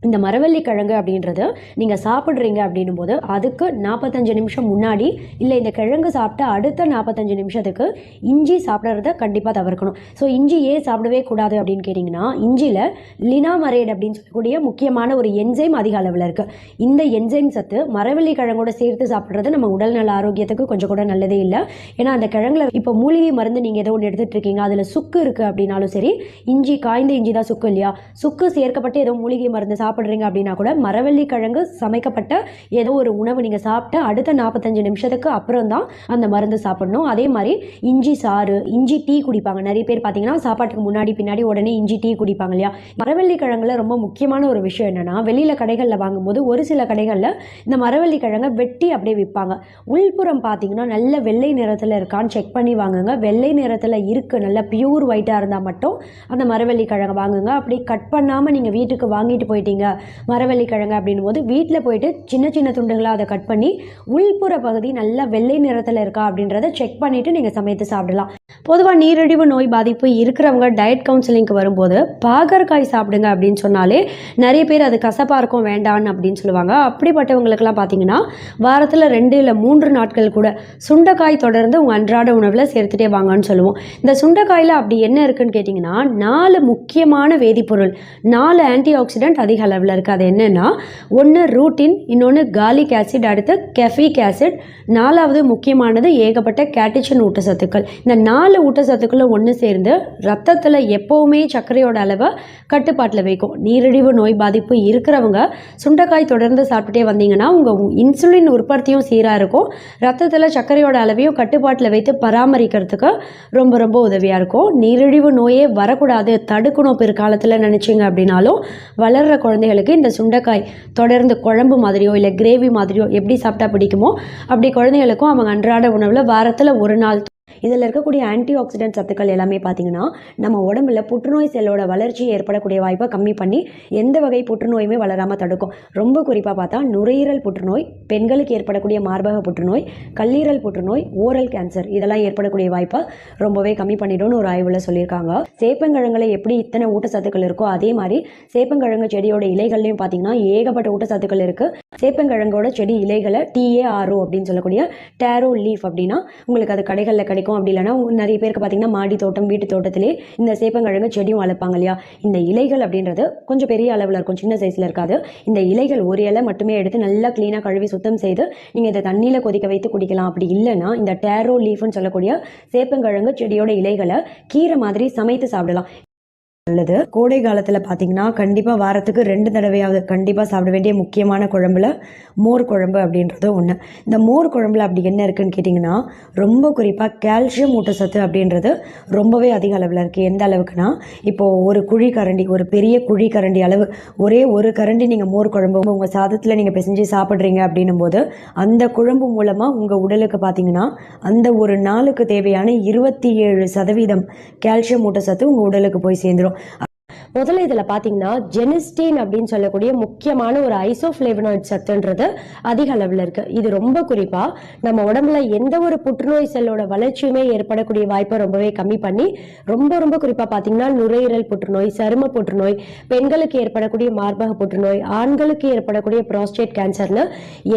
இந்த மரவள்ளி கிழங்கு அப்படின்றது நீங்கள் சாப்பிட்றீங்க அப்படின்னும் போது அதுக்கு 45 நிமிஷம் முன்னாடி இல்லை இந்த கிழங்கு சாப்பிட்ட அடுத்த 45 நிமிஷத்துக்கு இஞ்சி சாப்பிட்றத கண்டிப்பாக தவிர்க்கணும். ஸோ இஞ்சி ஏன் சாப்பிடவே கூடாது அப்படின்னு கேட்டிங்கன்னா, இஞ்சியில் லினாமரேட் அப்படின்னு சொல்லக்கூடிய முக்கியமான ஒரு என்சைம் அதிக அளவில் இருக்குது. இந்த என்சைம் சத்து மரவள்ளி கிழங்கோட சேர்த்து சாப்பிட்றது நம்ம உடல் நல ஆரோக்கியத்துக்கு கொஞ்சம் கூட நல்லதே இல்லை. ஏன்னா அந்த கிழங்குல இப்போ மூலிகை மருந்து நீங்கள் ஏதோ ஒன்று எடுத்துகிட்டு இருக்கீங்க, அதில் சுக்கு இருக்குது அப்படின்னாலும் சரி, இஞ்சி காய்ந்த இஞ்சி தான் சுக்கு இல்லையா, சுக்கு சேர்க்கப்பட்டு ஏதோ மூலிகை மருந்து சாப்பிட்றீங்க அப்படின்னா கூட மரவள்ளி கிழங்கு சமைக்கப்பட்ட ஏதோ ஒரு உணவு நீங்கள் சாப்பிட்டு அடுத்த 45 நிமிஷத்துக்கு அப்புறம் தான் அந்த மருந்து சாப்பிடணும். அதே மாதிரி இஞ்சி சாறு, இஞ்சி டீ குடிப்பாங்க நிறைய பேர் பார்த்தீங்கன்னா, சாப்பாட்டுக்கு முன்னாடி பின்னாடி உடனே இஞ்சி டீ குடிப்பாங்க இல்லையா. மரவள்ளி கிழங்குல ரொம்ப முக்கியமான ஒரு விஷயம் என்னன்னா, வெளியில் கடைகளில் வாங்கும்போது ஒரு சில கடைகளில் இந்த மரவள்ளி கிழங்கை வெட்டி அப்படியே விற்பாங்க. உள்புறம் பார்த்தீங்கன்னா நல்ல வெள்ளை நிறத்தில் இருக்கான்னு செக் பண்ணி வாங்குங்க. வெள்ளை நிறத்தில் இருக்குது, நல்ல பியூர் ஒயிட்டாக இருந்தால் மட்டும் அந்த மரவள்ளி கிழங்கு வாங்குங்க. அப்படி கட் பண்ணாமல் நீங்கள் வீட்டுக்கு வாங்கிட்டு போயிட்டீங்க மரவள்ளி கிழங்கு அப்படின்னும் போது வீட்டில் போயிட்டு சின்ன சின்ன துண்டுகளாக அதை கட் பண்ணி உள்புற பகுதி நல்லா வெள்ளை நிறத்தில் இருக்கா அப்படின்றத செக் பண்ணிவிட்டு நீங்கள் சமைத்து சாப்பிடலாம். பொதுவாக நீரிழிவு நோய் பாதிப்பு இருக்கிறவங்க டயட் கவுன்சிலிங்க்கு வரும்போது பாகற்காய் சாப்பிடுங்க அப்படின்னு சொன்னாலே நிறைய பேர் அது கசப்பாக இருக்கும் வேண்டான்னு அப்படின்னு சொல்லுவாங்க. அப்படிப்பட்டவங்களுக்கெல்லாம் பார்த்தீங்கன்னா வாரத்தில் 2 இல்லை 3 நாட்கள் கூட சுண்டைக்காய் தொடர்ந்து உங்கள் அன்றாட உணவில் சேர்த்துட்டே வாங்கன்னு சொல்லுவோம். இந்த சுண்டைக்காயில் அப்படி என்ன இருக்குன்னு கேட்டிங்கன்னா, 4 முக்கியமான வேதிப்பொருள், 4 ஆன்டி ஆக்சிடென்ட் அதிக அளவில் இருக்குது. அது என்னென்னா, ஒன்று ரூட்டின், இன்னொன்று காலிக் ஆசிட், அடுத்து கெஃபிக் ஆசிட், 4வது முக்கியமானது ஏகப்பட்ட கேட்டிச்சன் ஊட்டச்சத்துக்கள். இந்த 4 ஊட்டச்சத்துக்களும் ஒன்று சேர்ந்து ரத்தத்தில் எப்போவுமே சர்க்கரையோட அளவை கட்டுப்பாட்டில் வைக்கும். நீரிழிவு நோய் பாதிப்பு இருக்கிறவங்க சுண்டைக்காய் தொடர்ந்து சாப்பிட்டுட்டே வந்தீங்கன்னா உங்கள் இன்சுலின் உற்பத்தியும் சீராக இருக்கும், ரத்தத்தில் சர்க்கரையோட அளவையும் கட்டுப்பாட்டில் வைத்து பராமரிக்கிறதுக்கு ரொம்ப ரொம்ப உதவியாக இருக்கும். நீரிழிவு நோயே வரக்கூடாது, தடுக்கணும் பிற்காலத்தில் நினச்சிங்க அப்படின்னாலும் வளர்கிற குழந்தைகளுக்கு இந்த சுண்டைக்காய் தொடர்ந்து குழம்பு மாதிரியோ இல்லை கிரேவி மாதிரியோ எப்படி சாப்பிட்டா பிடிக்குமோ அப்படி குழந்தைகளுக்கும் அவங்க அன்றாட உணவில் வாரத்தில் 1 நாள். இதில் இருக்கக்கூடிய ஆன்டி ஆக்சிடென்ட் சத்துக்கள் எல்லாமே பார்த்தீங்கன்னா நம்ம உடம்புல புற்றுநோய் செல்லோட வளர்ச்சி ஏற்படக்கூடிய வாய்ப்பை கம்மி பண்ணி எந்த வகை புற்றுநோயுமே வளராமல் தடுக்கும். ரொம்ப குறிப்பாக பார்த்தா நுரையீரல் புற்றுநோய், பெண்களுக்கு ஏற்படக்கூடிய மார்பக புற்றுநோய், கல்லீரல் புற்றுநோய், ஓரல் கேன்சர் இதெல்லாம் ஏற்படக்கூடிய வாய்ப்பை ரொம்பவே கம்மி பண்ணிடும்னு ஒரு ஆய்வில் சொல்லியிருக்காங்க. சேப்பங்கிழங்குல எப்படி இத்தனை ஊட்டச்சத்துக்கள் இருக்கோ அதே மாதிரி சேப்பங்கிழங்கு செடியோட இலைகள்லையும் பார்த்தீங்கன்னா ஏகப்பட்ட ஊட்டச்சத்துக்கள் இருக்குது. சேப்பங்கிழங்கோட செடி இலைகளை TARO அப்படின்னு சொல்லக்கூடிய டேரோ லீஃப் அப்படின்னா உங்களுக்கு அது கடைகளில் கிடைக்கும். அப்படி இல்லைன்னா நிறைய பேருக்கு பார்த்தீங்கன்னா மாடி தோட்டம், வீட்டு தோட்டத்திலே இந்த சேப்பங்கிழங்கு செடியும் வளர்ப்பாங்க இல்லையா. இந்த இலைகள் அப்படின்றது கொஞ்சம் பெரிய அளவில் இருக்கும், சின்ன சைஸில் இருக்காது. இந்த இலைகள் ஒரு இலை மட்டுமே எடுத்து நல்லா க்ளீனாக கழுவி சுத்தம் செய்து நீங்கள் இதை தண்ணியில் கொதிக்க வைத்து குடிக்கலாம். அப்படி இல்லைன்னா இந்த டேரோ லீஃப்னு சொல்லக்கூடிய சேப்பங்கிழங்கு செடியோட இலைகளை கீரை மாதிரி சமைத்து சாப்பிடலாம். நல்லது. கோடை காலத்தில் பார்த்தீங்கன்னா கண்டிப்பாக வாரத்துக்கு 2 தடவையாவது கண்டிப்பாக சாப்பிட வேண்டிய முக்கியமான குழம்புல மோர் குழம்பு அப்படின்றது ஒன்று. இந்த மோர் குழம்புல அப்படி என்ன இருக்குன்னு கேட்டிங்கன்னா, ரொம்ப குறிப்பாக கால்சியம் ஊட்டச்சத்து அப்படின்றது ரொம்பவே அதிக அளவில் இருக்குது. எந்த அளவுக்குன்னா, இப்போது ஒரு குழிக்கரண்டி, ஒரு பெரிய குழிக்கரண்டி அளவு, ஒரே ஒரு கரண்டி நீங்கள் மோர் குழம்பு உங்கள் சாதத்தில் நீங்கள் பிசைஞ்சு சாப்பிட்றீங்க அப்படின்னும் போது அந்த குழம்பு மூலமாக உங்கள் உடலுக்கு பார்த்தீங்கன்னா அந்த ஒரு நாளுக்கு தேவையான 27% கால்சியம் ஊட்டச்சத்து உங்கள் உடலுக்கு போய் சேர்ந்துடும். முதல்ல இதில் பார்த்தீங்கன்னா ஜெனிஸ்டீன் அப்படின்னு சொல்லக்கூடிய முக்கியமான ஒரு ஐசோஃப்ளேவனாய்ட் சத்துன்றது அதிக அளவில் இருக்குது. இது ரொம்ப குறிப்பாக நம்ம உடம்புல எந்த ஒரு புற்றுநோய் செல்லோட வளர்ச்சியுமே ஏற்படக்கூடிய வாய்ப்பை ரொம்பவே கம்மி பண்ணி ரொம்ப ரொம்ப குறிப்பாக பார்த்தீங்கன்னா நுரையீரல் புற்றுநோய், சரும புற்றுநோய், பெண்களுக்கு ஏற்படக்கூடிய மார்பக புற்றுநோய், ஆண்களுக்கு ஏற்படக்கூடிய ப்ராஸ்டேட் கேன்சர்னு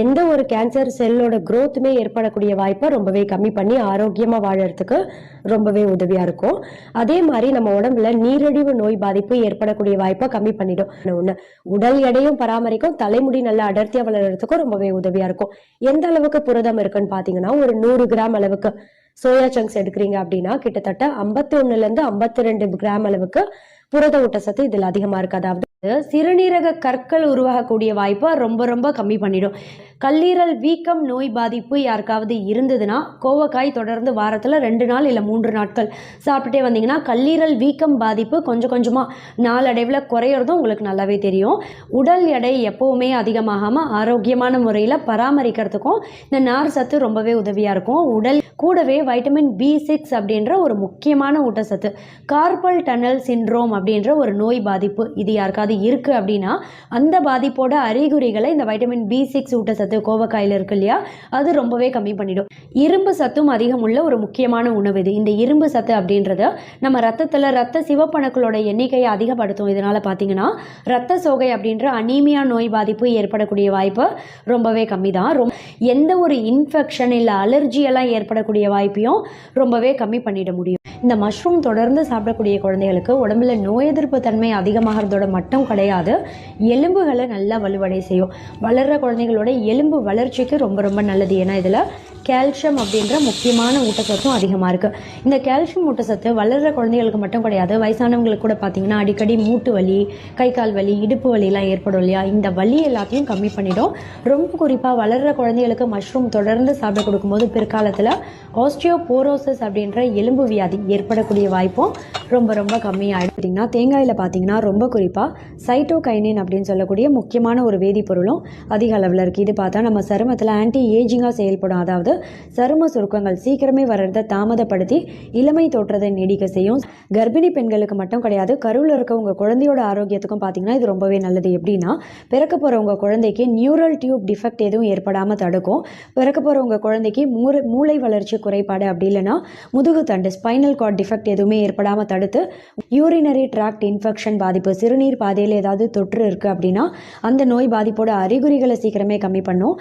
எந்த ஒரு கேன்சர் செல்லோட growthமே ஏற்படக்கூடிய வாய்ப்பை ரொம்பவே கம்மி பண்ணி ஆரோக்கியமாக வாழறதுக்கு ரொம்பவே உதவியாக இருக்கும். அதே மாதிரி நம்ம உடம்புல நீரிழிவு நோய் பாதிப்பு ஏற்படக்கூடிய வாய்ப்பை கம்மி பண்ணிடும். ஒன்று, உடல் எடையும் பராமரிக்கும், தலைமுடி நல்லா அடர்த்தியாக வளர்கிறதுக்கும் ரொம்பவே உதவியாக இருக்கும். எந்த அளவுக்கு புரதம் இருக்குன்னு பார்த்தீங்கன்னா, ஒரு 100 கிராம் அளவுக்கு சோயா சங்க்ஸ் எடுக்கிறீங்க அப்படின்னா கிட்டத்தட்ட 51 to 52 கிராம் அளவுக்கு புரத ஊட்டச்சத்து இதில் அதிகமாக இருக்குது. அதாவது சிறுநீரக கற்கள் உருவாகக்கூடிய வாய்ப்பை ரொம்ப ரொம்ப கம்மி பண்ணிடும். கல்லீரல் வீக்கம் நோய் பாதிப்பு யாருக்காவது இருந்ததுன்னா கோவக்காய் தொடர்ந்து வாரத்தில் 2 நாள் இல்லை 3 நாட்கள் சாப்பிட்டுட்டே வந்தீங்கன்னா கல்லீரல் வீக்கம் பாதிப்பு கொஞ்சம் கொஞ்சமாக நாளடைவில் குறையிறதும் உங்களுக்கு நல்லாவே தெரியும். உடல் எடை எப்போவுமே அதிகமாகாமல் ஆரோக்கியமான முறையில் பராமரிக்கிறதுக்கும் இந்த நார் சத்து ரொம்பவே உதவியாக இருக்கும். உடல் கூடவே வைட்டமின் B6 அப்படின்ற ஒரு முக்கியமான ஊட்டச்சத்து, கார்பல் டனல் சிண்ட்ரோம் அப்படின்ற ஒரு நோய் பாதிப்பு இது யாருக்காவது இருக்குது அப்படின்னா அந்த பாதிப்போட அறிகுறிகளை இந்த வைட்டமின் B6 ஊட்டச்சத்து சத்து கோவக்காயில் இருக்கு இல்லையா, அது ரொம்பவே கம்மி பண்ணிடும். இரும்பு சத்தும் அதிகம் உள்ள ஒரு முக்கியமான உணவு இது. இந்த இரும்பு சத்து அப்படின்றது நம்ம ரத்தத்தில் ரத்த சிவப்பணுக்களோட எண்ணிக்கையை அதிகப்படுத்தும். இதனால் பார்த்தீங்கன்னா ரத்த சோகை அப்படின்ற அனீமியா நோய் பாதிப்பு ஏற்படக்கூடிய வாய்ப்பு ரொம்பவே கம்மி தான். எந்த ஒரு இன்ஃபெக்ஷன் இல்லை அலர்ஜியெல்லாம் ஏற்படக்கூடிய வாய்ப்பையும் ரொம்பவே கம்மி பண்ணிட முடியும். இந்த மஷ்ரூம் தொடர்ந்து சாப்பிடக்கூடிய குழந்தைகளுக்கு உடம்புல நோய் எதிர்ப்பு தன்மை அதிகமாகிறதோட மட்டும் கிடையாது, எலும்புகளை நல்லா வலுவடை செய்யும். வளர்கிற குழந்தைகளோட எலும்பு வளர்ச்சிக்கு ரொம்ப ரொம்ப நல்லது. ஏன்னா இதில் கால்சியம் அப்படின்ற முக்கியமான ஊட்டச்சத்தும் அதிகமாக இருக்குது. இந்த கால்சியம் ஊட்டச்சத்து வளர்கிற குழந்தைகளுக்கு மட்டும் கிடையாது, வயசானவங்களுக்கு கூட பார்த்தீங்கன்னா அடிக்கடி மூட்டு வலி, கை கால் வலி, இடுப்பு வலிலாம் ஏற்படும் இல்லையா, இந்த வலி எல்லாத்தையும் கம்மி பண்ணிடும். ரொம்ப குறிப்பாக வளர்கிற குழந்தைகளுக்கு மஷ்ரூம் தொடர்ந்து சாப்பிட கொடுக்கும்போது பிற்காலத்தில் ஆஸ்டியோபோரோசிஸ் அப்படின்ற எலும்பு வியாதி ஏற்படக்கூடிய வாய்ப்பும் ரொம்ப ரொம்ப கம்மியாகிடுச்சிங்கன்னா, தேங்காயில் பார்த்தீங்கன்னா ரொம்ப குறிப்பாக சைட்டோகைனின் அப்படின்னு சொல்லக்கூடிய முக்கியமான ஒரு வேதிப்பொருளும் அதிக அளவில் இருக்குது. இது பார்த்தா நம்ம சருமத்தில் ஆன்டி ஏஜிங்காக செயல்படும். அதாவது சரும சுருக்கங்கள் சீக்கிரமே வர்றதை தாமதப்படுத்தி இளமை தோற்றத்தை நீடிக்க செய்யும். கர்ப்பிணி பெண்களுக்கு மட்டும் கிடையாது, கருவில் இருக்க உங்கள் குழந்தையோட ஆரோக்கியத்துக்கும் பார்த்தீங்கன்னா இது ரொம்பவே நல்லது. எப்படின்னா, பிறக்க போகிற உங்கள் குழந்தைக்கு நியூரல் டியூப் டிஃபெக்ட் எதுவும் ஏற்படாமல் தடுக்கும். பிறக்க போகிற உங்கள் குழந்தைக்கு மூளை வளர்ச்சி குறைபாடு அப்படி இல்லைன்னா முதுகு தண்டு ஸ்பைனல் கார்ட் டிஃபெக்ட் எதுவுமே ஏற்படாமல் தடுத்து, யூரினரி ட்ராக்ட் இன்ஃபெக்ஷன் பாதிப்பு, சிறுநீர் பாதையில் ஏதாவது தொற்று இருக்குது அப்படின்னா அந்த நோய் பாதிப்போட அறிகுறிகளை சீக்கிரமே கம்மி பண்ணும்.